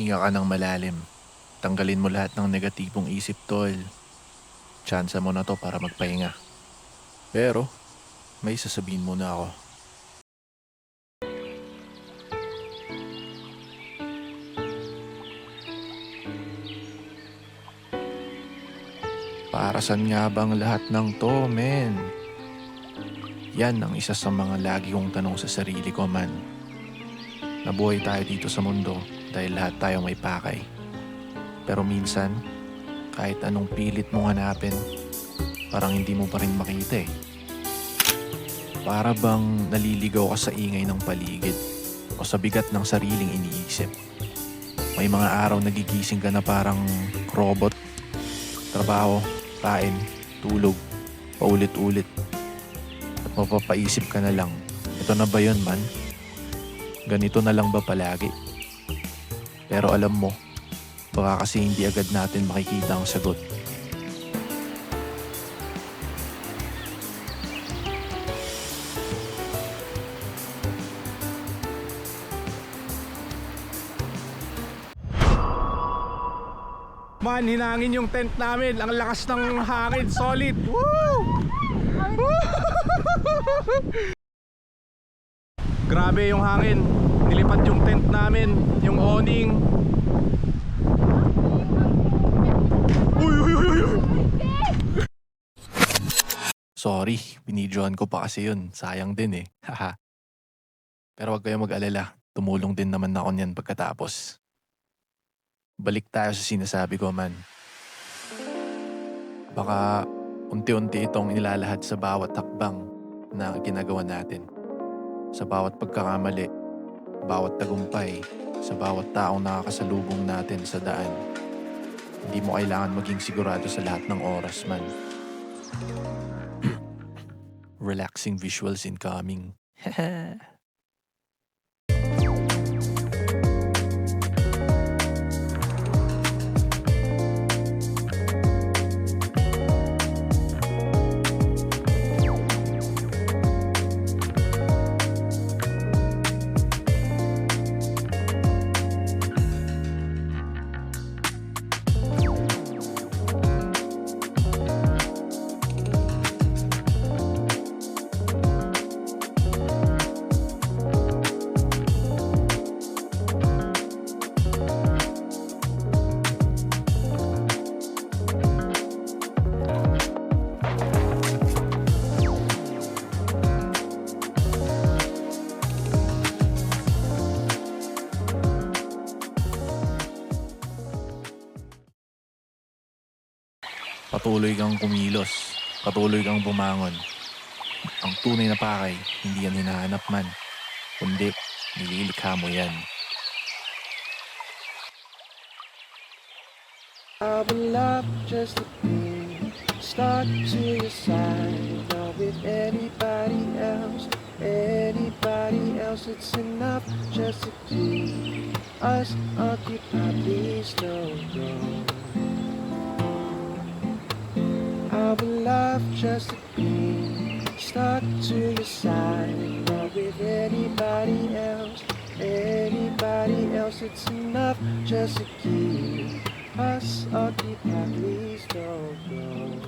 Hinga ka ng malalim. Tanggalin mo lahat ng negatibong isip, tol. Tsansa mo na to para magpahinga. Pero, may sasabihin muna ako. Para saan nga bang lahat ng to, men? Yan ang isa sa mga lagi kong tanong sa sarili ko, man. Nabuhay tayo dito sa mundo dahil lahat tayo may pakay. Pero minsan, kahit anong pilit mong hanapin, parang hindi mo pa rin makita eh. Para bang naliligaw ka sa ingay ng paligid o sa bigat ng sariling iniisip. May mga araw nagigising ka na parang robot. Trabaho, kain, tulog, paulit-ulit. At mapapaisip ka na lang, ito na ba yun, man? Ganito na lang ba palagi? Pero alam mo, baka kasi hindi agad natin makikita ang sagot. Man, hinangin yung tent namin. Ang lakas ng hangin, solid. Woo! Woo! Grabe yung hangin. Nilipad yung tent namin, yung awning. Uy, uy, uy, uy. Sorry, binidyohan ko pa kasi yun. Sayang din eh. Haha. Pero wag kayong mag-alala. Tumulong din naman ako niyan pagkatapos. Balik tayo sa sinasabi ko, man. Baka unti-unti itong inilalahad sa bawat hakbang na ginagawa natin. Sa bawat pagkakamali, bawat tagumpay, sa bawat taong nakakasalubong natin sa daan. Hindi mo kailangan maging sigurado sa lahat ng oras, man. Relaxing visuals incoming. Patuloy kang kumilos. Patuloy kang bumangon. Ang tunay na pakay, hindi yan hinahanap, man. Kundi, nililikha mo yan. I would love just to be stuck to your side. Not with anybody else, it's enough just to keep us occupied. Please don't go. I would love just to be stuck to your side. Not with anybody else, it's enough just to keep us occupied. Please don't go.